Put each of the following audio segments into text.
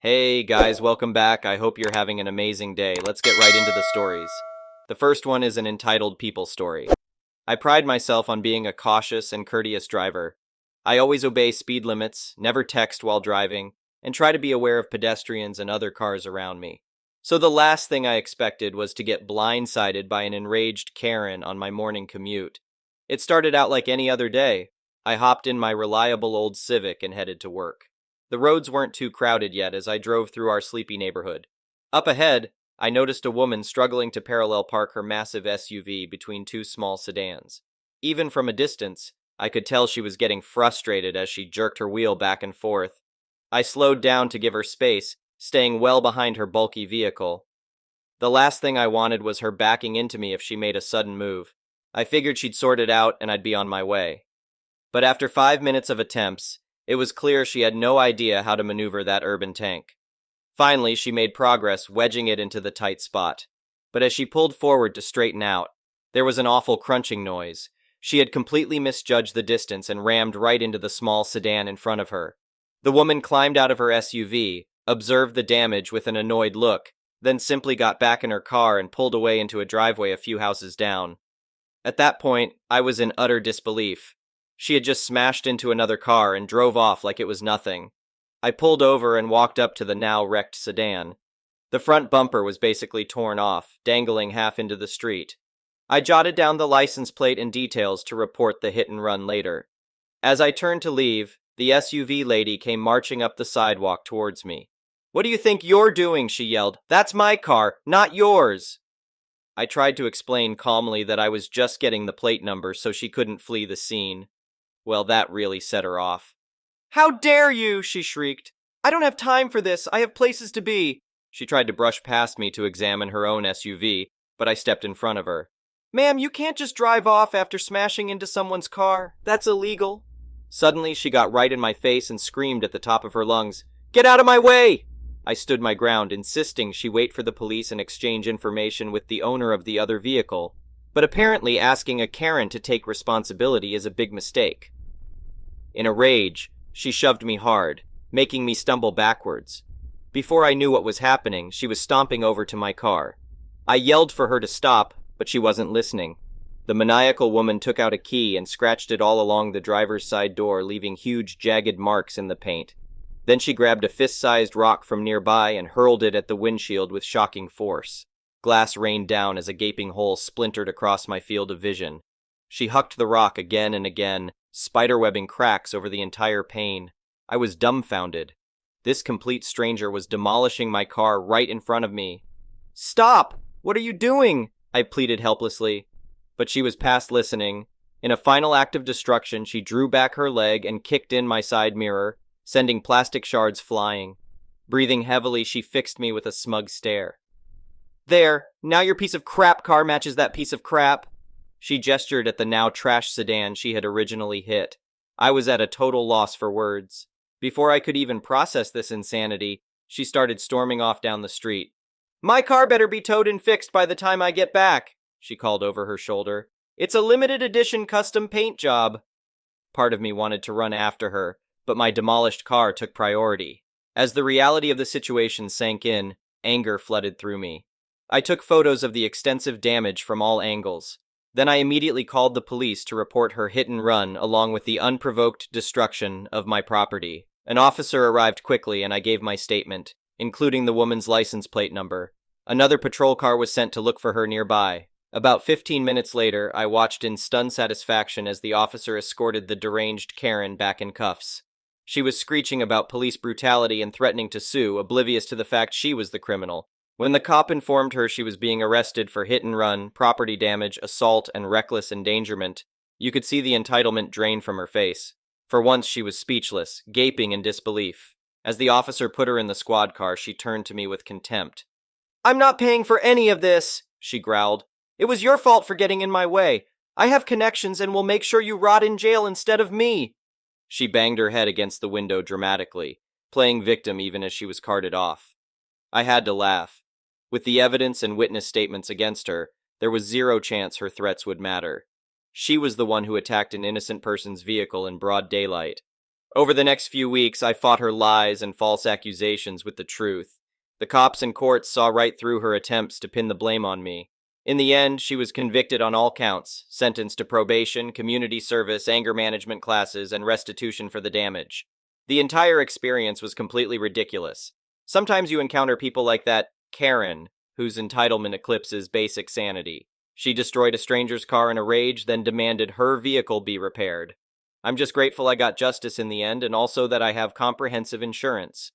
Hey guys, welcome back. I hope you're having an amazing day. Let's get right into the stories. The first one is an entitled people story. I pride myself on being a cautious and courteous driver. I always obey speed limits, never text while driving, and try to be aware of pedestrians and other cars around me. So the last thing I expected was to get blindsided by an enraged Karen on my morning commute. It started out like any other day. I hopped in my reliable old Civic and headed to work. The roads weren't too crowded yet as I drove through our sleepy neighborhood. Up ahead, I noticed a woman struggling to parallel park her massive SUV between two small sedans. Even from a distance, I could tell she was getting frustrated as she jerked her wheel back and forth. I slowed down to give her space, staying well behind her bulky vehicle. The last thing I wanted was her backing into me if she made a sudden move. I figured she'd sort it out and I'd be on my way. But after 5 minutes of attempts, it was clear she had no idea how to maneuver that urban tank. Finally, she made progress, wedging it into the tight spot. But as she pulled forward to straighten out, there was an awful crunching noise. She had completely misjudged the distance and rammed right into the small sedan in front of her. The woman climbed out of her SUV, observed the damage with an annoyed look, then simply got back in her car and pulled away into a driveway a few houses down. At that point, I was in utter disbelief. She had just smashed into another car and drove off like it was nothing. I pulled over and walked up to the now wrecked sedan. The front bumper was basically torn off, dangling half into the street. I jotted down the license plate and details to report the hit and run later. As I turned to leave, the SUV lady came marching up the sidewalk towards me. "What do you think you're doing?" she yelled. "That's my car, not yours." I tried to explain calmly that I was just getting the plate number so she couldn't flee the scene. Well, that really set her off. "How dare you!" she shrieked. "I don't have time for this. I have places to be." She tried to brush past me to examine her own SUV, but I stepped in front of her. "Ma'am, you can't just drive off after smashing into someone's car. That's illegal." Suddenly, she got right in my face and screamed at the top of her lungs, "Get out of my way!" I stood my ground, insisting she wait for the police and exchange information with the owner of the other vehicle. But apparently asking a Karen to take responsibility is a big mistake. In a rage, she shoved me hard, making me stumble backwards. Before I knew what was happening, she was stomping over to my car. I yelled for her to stop, but she wasn't listening. The maniacal woman took out a key and scratched it all along the driver's side door, leaving huge, jagged marks in the paint. Then she grabbed a fist-sized rock from nearby and hurled it at the windshield with shocking force. Glass rained down as a gaping hole splintered across my field of vision. She hucked the rock again and again, spiderwebbing cracks over the entire pane. I was dumbfounded. This complete stranger was demolishing my car right in front of me. "Stop! What are you doing?" I pleaded helplessly. But she was past listening. In a final act of destruction, she drew back her leg and kicked in my side mirror, sending plastic shards flying. Breathing heavily, she fixed me with a smug stare. "There, now your piece of crap car matches that piece of crap." She gestured at the now trash sedan she had originally hit. I was at a total loss for words. Before I could even process this insanity, she started storming off down the street. "My car better be towed and fixed by the time I get back," she called over her shoulder. "It's a limited edition custom paint job." Part of me wanted to run after her, but my demolished car took priority. As the reality of the situation sank in, anger flooded through me. I took photos of the extensive damage from all angles. Then I immediately called the police to report her hit and run along with the unprovoked destruction of my property. An officer arrived quickly and I gave my statement, including the woman's license plate number. Another patrol car was sent to look for her nearby. About 15 minutes later, I watched in stunned satisfaction as the officer escorted the deranged Karen back in cuffs. She was screeching about police brutality and threatening to sue, oblivious to the fact she was the criminal. When the cop informed her she was being arrested for hit and run, property damage, assault, and reckless endangerment, you could see the entitlement drain from her face. For once, she was speechless, gaping in disbelief. As the officer put her in the squad car, she turned to me with contempt. "I'm not paying for any of this," she growled. "It was your fault for getting in my way. I have connections and will make sure you rot in jail instead of me." She banged her head against the window dramatically, playing victim even as she was carted off. I had to laugh. With the evidence and witness statements against her, there was zero chance her threats would matter. She was the one who attacked an innocent person's vehicle in broad daylight. Over the next few weeks, I fought her lies and false accusations with the truth. The cops and courts saw right through her attempts to pin the blame on me. In the end, she was convicted on all counts, sentenced to probation, community service, anger management classes, and restitution for the damage. The entire experience was completely ridiculous. Sometimes you encounter people like that Karen, whose entitlement eclipses basic sanity. She destroyed a stranger's car in a rage, then demanded her vehicle be repaired. I'm just grateful I got justice in the end and also that I have comprehensive insurance.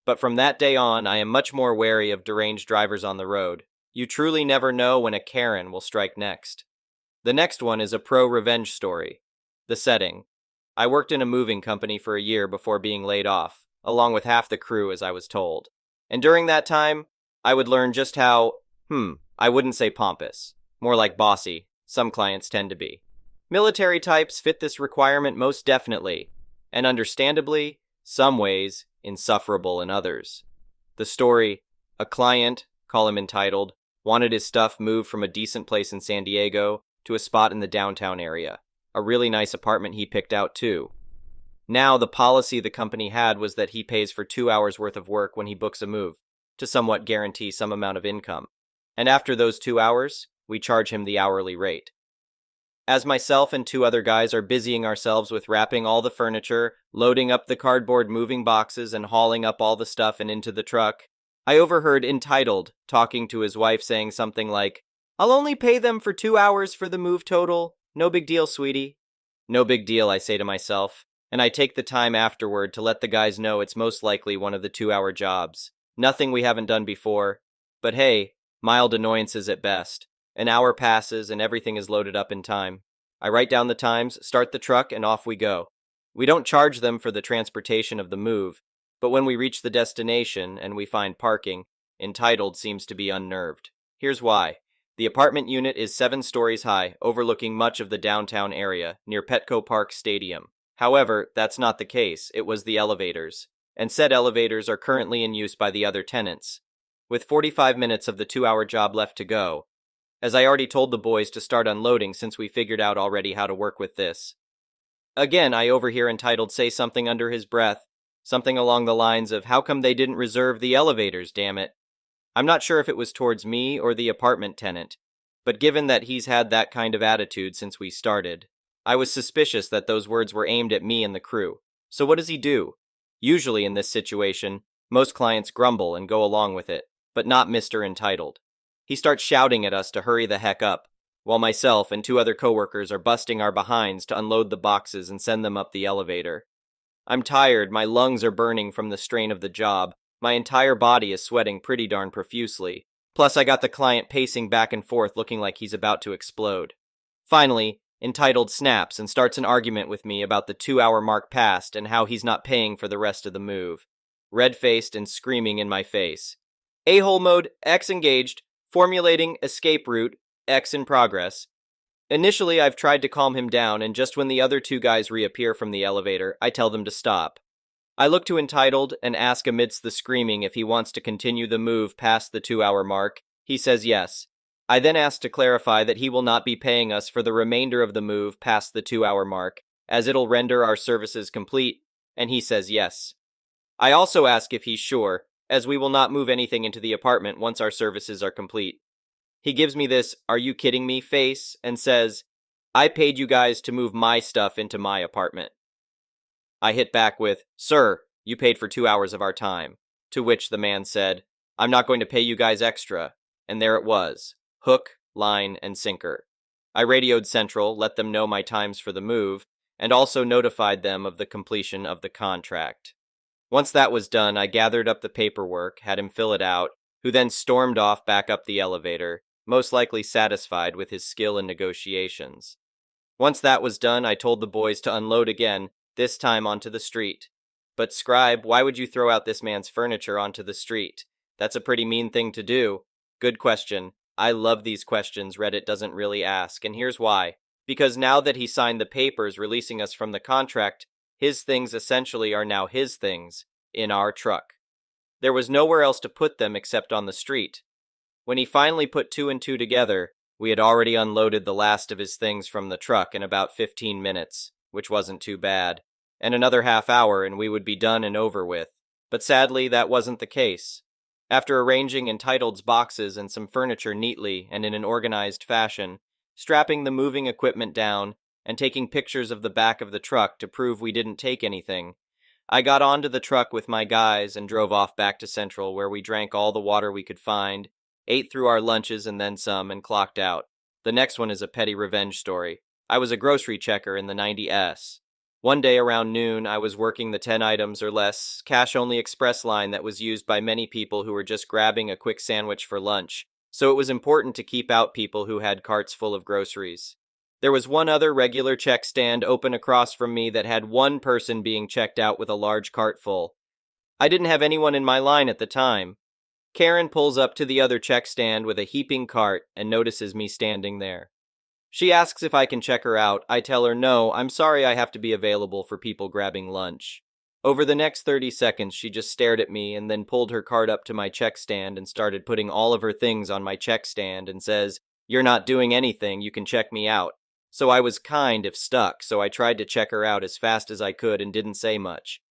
But from that day on, I am much more wary of deranged drivers on the road. You truly never know when a Karen will strike next. The next one is a pro-revenge story. The setting. I worked in a moving company for a year before being laid off, along with half the crew as I was told. And during that time, I would learn just how, I wouldn't say pompous, more like bossy, some clients tend to be. Military types fit this requirement most definitely, and understandably, some ways, insufferable in others. The story, a client, call him entitled, wanted his stuff moved from a decent place in San Diego to a spot in the downtown area. A really nice apartment he picked out too. Now, the policy the company had was that he pays for 2 hours worth of work when he books a move, to somewhat guarantee some amount of income. And after those 2 hours, we charge him the hourly rate. As myself and 2 other guys are busying ourselves with wrapping all the furniture, loading up the cardboard moving boxes, and hauling up all the stuff and into the truck, I overheard Entitled talking to his wife saying something like, "I'll only pay them for 2 hours for the move total. No big deal, sweetie." No big deal, I say to myself, and I take the time afterward to let the guys know it's most likely one of the 2-hour jobs. Nothing we haven't done before. But hey, mild annoyances at best. An hour passes and everything is loaded up in time. I write down the times, start the truck, and off we go. We don't charge them for the transportation of the move, but when we reach the destination and we find parking, Entitled seems to be unnerved. Here's why. The apartment unit is 7 stories high, overlooking much of the downtown area, near Petco Park Stadium. However, that's not the case. It was the elevators. And said elevators are currently in use by the other tenants. With 45 minutes of the 2-hour job left to go, as I already told the boys to start unloading since we figured out already how to work with this. Again, I overhear Entitled say something under his breath, something along the lines of, "How come they didn't reserve the elevators, damn it?" I'm not sure if it was towards me or the apartment tenant, but given that he's had that kind of attitude since we started, I was suspicious that those words were aimed at me and the crew. So what does he do? Usually in this situation, most clients grumble and go along with it, but not Mr. Entitled. He starts shouting at us to hurry the heck up, while myself and 2 other coworkers are busting our behinds to unload the boxes and send them up the elevator. I'm tired, my lungs are burning from the strain of the job, my entire body is sweating pretty darn profusely, plus I got the client pacing back and forth looking like he's about to explode. Finally, Entitled snaps and starts an argument with me about the 2-hour mark passed and how he's not paying for the rest of the move. Red-faced and screaming in my face. A-hole mode, X engaged, formulating escape route, X in progress. Initially, I've tried to calm him down, and just when the other 2 guys reappear from the elevator, I tell them to stop. I look to Entitled and ask amidst the screaming if he wants to continue the move past the 2-hour mark. He says yes. I then ask to clarify that he will not be paying us for the remainder of the move past the 2-hour mark, as it'll render our services complete, and he says yes. I also ask if he's sure, as we will not move anything into the apartment once our services are complete. He gives me this "are you kidding me" face and says, "I paid you guys to move my stuff into my apartment." I hit back with, "Sir, you paid for 2 hours of our time." To which the man said, "I'm not going to pay you guys extra." And there it was. Hook, line, and sinker. I radioed Central, let them know my times for the move, and also notified them of the completion of the contract. Once that was done, I gathered up the paperwork, had him fill it out, who then stormed off back up the elevator, most likely satisfied with his skill in negotiations. Once that was done, I told the boys to unload again, this time onto the street. But Scribe, why would you throw out this man's furniture onto the street? That's a pretty mean thing to do. Good question. I love these questions Reddit doesn't really ask, and here's why. Because now that he signed the papers releasing us from the contract, his things essentially are now his things, in our truck. There was nowhere else to put them except on the street. When he finally put 2 and 2 together, we had already unloaded the last of his things from the truck in about 15 minutes, which wasn't too bad. and another half hour and we would be done and over with. But sadly, that wasn't the case. After arranging Entitled's boxes and some furniture neatly and in an organized fashion, strapping the moving equipment down, and taking pictures of the back of the truck to prove we didn't take anything, I got onto the truck with my guys and drove off back to Central, where we drank all the water we could find, ate through our lunches and then some, and clocked out. The next one is a petty revenge story. I was a grocery checker in the 90S. One day around noon, I was working the 10 items or less, cash-only express line that was used by many people who were just grabbing a quick sandwich for lunch, so it was important to keep out people who had carts full of groceries. There was one other regular check stand open across from me that had one person being checked out with a large cart full. I didn't have anyone in my line at the time. Karen pulls up to the other check stand with a heaping cart and notices me standing there. She asks if I can check her out. I tell her no, I'm sorry, I have to be available for people grabbing lunch. Over the next 30 seconds, she just stared at me and then pulled her cart up to my check stand and started putting all of her things on my check stand and says, "You're not doing anything, you can check me out." So I was kind of stuck, so I tried to check her out as fast as I could and didn't say much.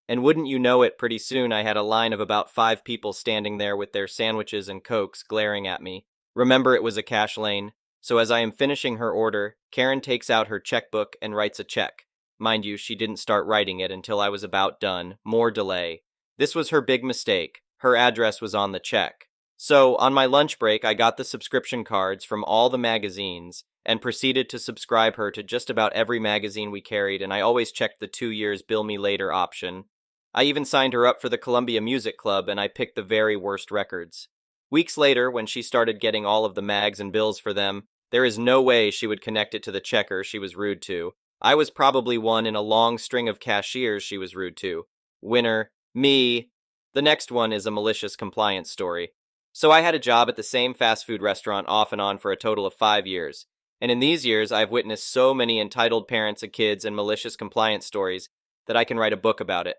And wouldn't you know it, pretty soon I had a line of about 5 people standing there with their sandwiches and Cokes glaring at me. Remember, it was a cash lane, so as I am finishing her order, Karen takes out her checkbook and writes a check. Mind you, she didn't start writing it until I was about done. More delay. This was her big mistake. Her address was on the check. So, on my lunch break, I got the subscription cards from all the magazines and proceeded to subscribe her to just about every magazine we carried, and I always checked the 2 years bill me later option. I even signed her up for the Columbia Music Club, and I picked the very worst records. Weeks later, when she started getting all of the mags and bills for them, there is no way she would connect it to the checker she was rude to. I was probably one in a long string of cashiers she was rude to. Winner, me. The next one is a malicious compliance story. So I had a job at the same fast food restaurant off and on for a total of 5 years. And in these years, I've witnessed so many entitled parents of kids and malicious compliance stories that I can write a book about it.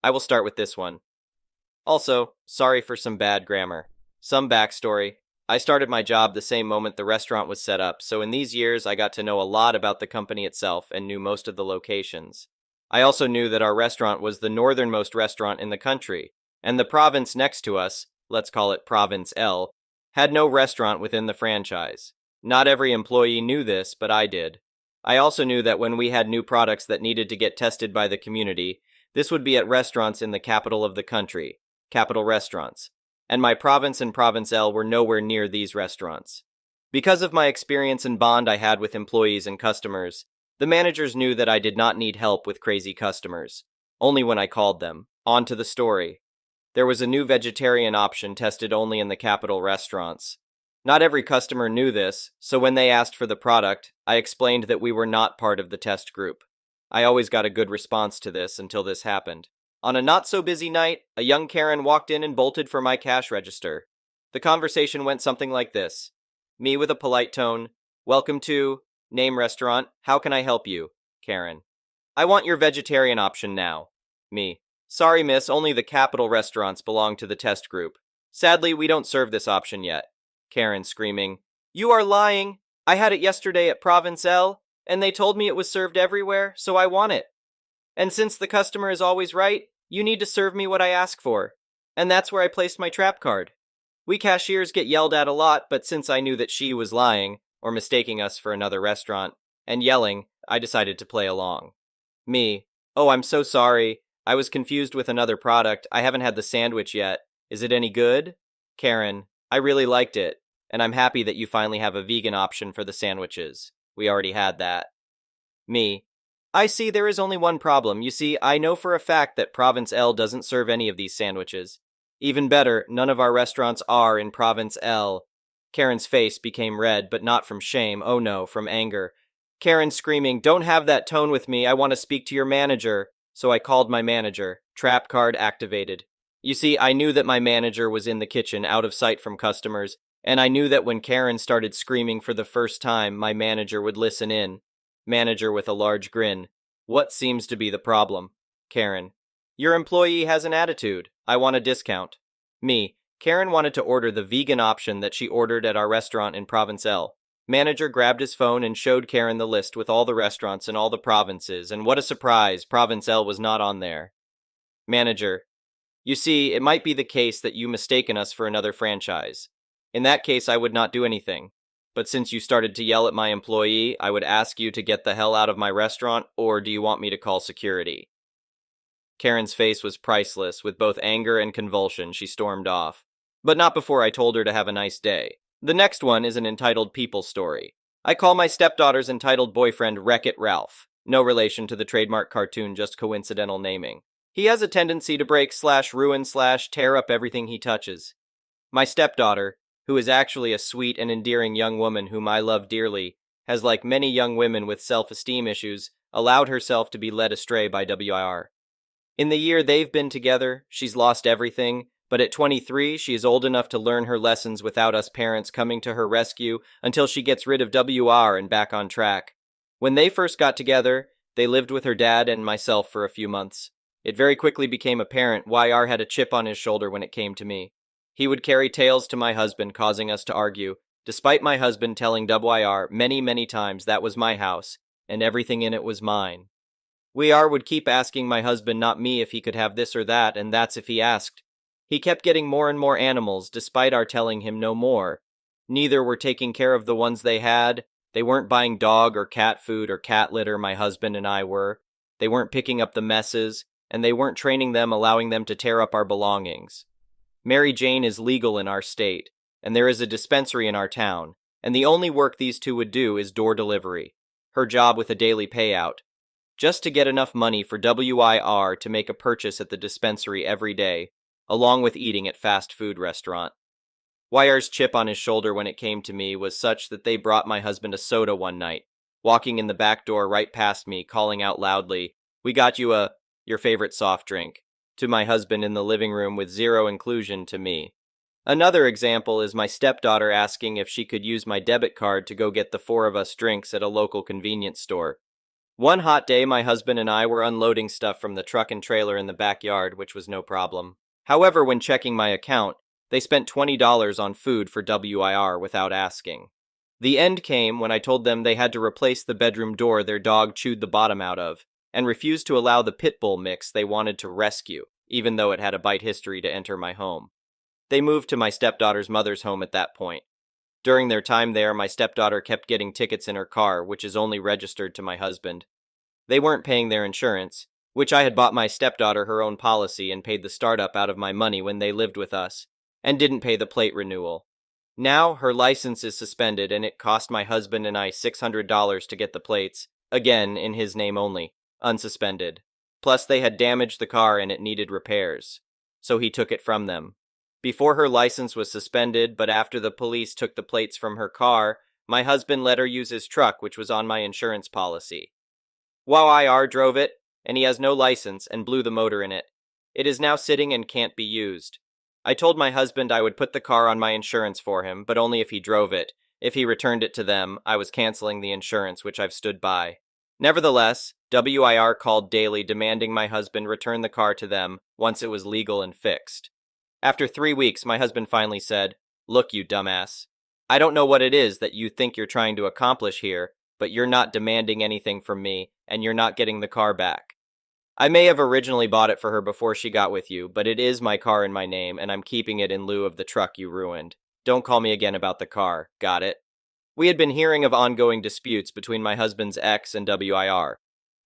I will start with this one. Also, sorry for some bad grammar. Some backstory. I started my job the same moment the restaurant was set up, so in these years I got to know a lot about the company itself and knew most of the locations. I also knew that our restaurant was the northernmost restaurant in the country, and the province next to us, let's call it Province L, had no restaurant within the franchise. Not every employee knew this, but I did. I also knew that when we had new products that needed to get tested by the community, this would be at restaurants in the capital of the country, Capital Restaurants, and my province and Province L were nowhere near these restaurants. Because of my experience and bond I had with employees and customers, the managers knew that I did not need help with crazy customers, only when I called them. On to the story. There was a new vegetarian option tested only in the Capital Restaurants. Not every customer knew this, so when they asked for the product, I explained that we were not part of the test group. I always got a good response to this until this happened. On a not-so-busy night, a young Karen walked in and bolted for my cash register. The conversation went something like this. Me with a polite tone. "Welcome to name restaurant. How can I help you?" Karen. "I want your vegetarian option now." Me. "Sorry, miss, only the Capital Restaurants belong to the test group. Sadly, we don't serve this option yet." Karen screaming. "You are lying! I had it yesterday at Province L, and they told me it was served everywhere, so I want it. And since the customer is always right, you need to serve me what I ask for. And that's where I placed my trap card." We cashiers get yelled at a lot, but since I knew that she was lying, or mistaking us for another restaurant, and yelling, I decided to play along. Me. "Oh, I'm so sorry. I was confused with another product. I haven't had the sandwich yet. Is it any good?" Karen. "I really liked it, and I'm happy that you finally have a vegan option for the sandwiches. We already had that." Me. "I see there is only one problem. You see, I know for a fact that Province L doesn't serve any of these sandwiches. Even better, none of our restaurants are in Province L." Karen's face became red, but not from shame. Oh no, from anger. Karen screaming, "Don't have that tone with me. I want to speak to your manager." So I called my manager. Trap card activated. You see, I knew that my manager was in the kitchen, out of sight from customers, and I knew that when Karen started screaming for the first time, my manager would listen in. Manager with a large grin. "What seems to be the problem?" Karen. "Your employee has an attitude. I want a discount." Me. Karen wanted to order the vegan option that she ordered at our restaurant in Province L. Manager grabbed his phone and showed Karen the list with all the restaurants in all the provinces, and what a surprise, Province L was not on there. Manager: You see, it might be the case that you mistaken us for another franchise. In that case, I would not do anything. But since you started to yell at my employee, I would ask you to get the hell out of my restaurant, or do you want me to call security? Karen's face was priceless. With both anger and convulsion, she stormed off. But not before I told her to have a nice day. The next one is an entitled people story. I call my stepdaughter's entitled boyfriend Wreck-It Ralph. No relation to the trademark cartoon, just coincidental naming. He has a tendency to break/ruin/tear up everything he touches. My stepdaughter, who is actually a sweet and endearing young woman whom I love dearly, has, like many young women with self-esteem issues, allowed herself to be led astray by WIR. In the year they've been together, she's lost everything, but at 23, she is old enough to learn her lessons without us parents coming to her rescue until she gets rid of WR and back on track. When they first got together, they lived with her dad and myself for a few months. It very quickly became apparent YR had a chip on his shoulder when it came to me. He would carry tales to my husband, causing us to argue, despite my husband telling WIR many times that was my house, and everything in it was mine. YR would keep asking my husband, not me, if he could have this or that, and that's if he asked. He kept getting more and more animals, despite our telling him no more. Neither were taking care of the ones they had. They weren't buying dog or cat food or cat litter, my husband and I were. They weren't picking up the messes, and they weren't training them, allowing them to tear up our belongings. Mary Jane is legal in our state, and there is a dispensary in our town, and the only work these two would do is door delivery. Her job with a daily payout. Just to get enough money for WIR to make a purchase at the dispensary every day, along with eating at fast food restaurant. YR's chip on his shoulder when it came to me was such that they brought my husband a soda one night, walking in the back door right past me, calling out loudly, "We got you your favorite soft drink," to my husband in the living room with zero inclusion to me. Another example is my stepdaughter asking if she could use my debit card to go get the four of us drinks at a local convenience store. One hot day, my husband and I were unloading stuff from the truck and trailer in the backyard, which was no problem. However, when checking my account, they spent $20 on food for WIR without asking. The end came when I told them they had to replace the bedroom door their dog chewed the bottom out of, and refused to allow the pit bull mix they wanted to rescue, even though it had a bite history, to enter my home. They moved to my stepdaughter's mother's home at that point. During their time there, my stepdaughter kept getting tickets in her car, which is only registered to my husband. They weren't paying their insurance, which I had bought my stepdaughter her own policy and paid the startup out of my money when they lived with us, and didn't pay the plate renewal. Now her license is suspended, and it cost my husband and I $600 to get the plates, again in his name only, unsuspended. Plus they had damaged the car and it needed repairs, so he took it from them. Before her license was suspended, but after the police took the plates from her car, my husband let her use his truck, which was on my insurance policy. YR drove it, and he has no license and blew the motor in it. It is now sitting and can't be used. I told my husband I would put the car on my insurance for him, but only if he drove it. If he returned it to them, I was canceling the insurance, which I've stood by. Nevertheless, WIR called daily demanding my husband return the car to them once it was legal and fixed. After 3 weeks, my husband finally said, "Look, you dumbass. I don't know what it is that you think you're trying to accomplish here, but you're not demanding anything from me, and you're not getting the car back. I may have originally bought it for her before she got with you, but it is my car in my name, and I'm keeping it in lieu of the truck you ruined. Don't call me again about the car, got it?" We had been hearing of ongoing disputes between my husband's ex and WIR.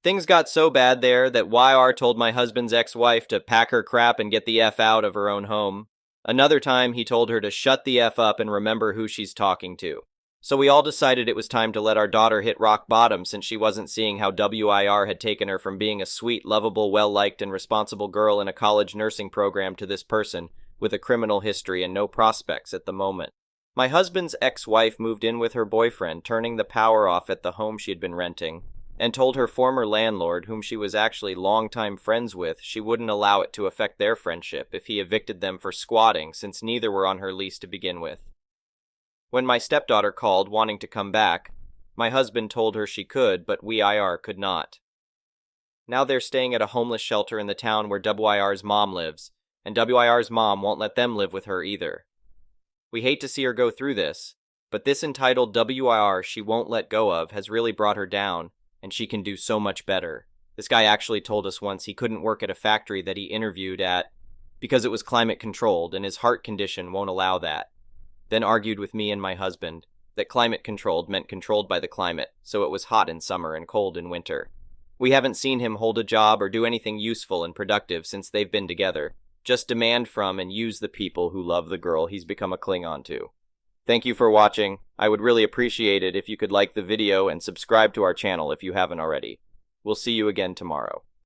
Things got so bad there that YR told my husband's ex-wife to pack her crap and get the F out of her own home. Another time, he told her to shut the F up and remember who she's talking to. So we all decided it was time to let our daughter hit rock bottom, since she wasn't seeing how WIR had taken her from being a sweet, lovable, well-liked, and responsible girl in a college nursing program to this person with a criminal history and no prospects at the moment. My husband's ex-wife moved in with her boyfriend, turning the power off at the home she had been renting, and told her former landlord, whom she was actually longtime friends with, she wouldn't allow it to affect their friendship if he evicted them for squatting, since neither were on her lease to begin with. When my stepdaughter called wanting to come back, my husband told her she could, but WIR could not. Now they're staying at a homeless shelter in the town where WIR's mom lives, and WIR's mom won't let them live with her either. We hate to see her go through this, But this entitled WIR she won't let go of has really brought her down, and she can do so much better. This guy actually told us once he couldn't work at a factory that he interviewed at because it was climate controlled and his heart condition won't allow that. Then argued with me and my husband that climate controlled meant controlled by the climate, so it was hot in summer and cold in winter. We haven't seen him hold a job or do anything useful and productive since they've been together. Just demand from and use the people who love the girl he's become a Klingon to. Thank you for watching. I would really appreciate it if you could like the video and subscribe to our channel if you haven't already. We'll see you again tomorrow.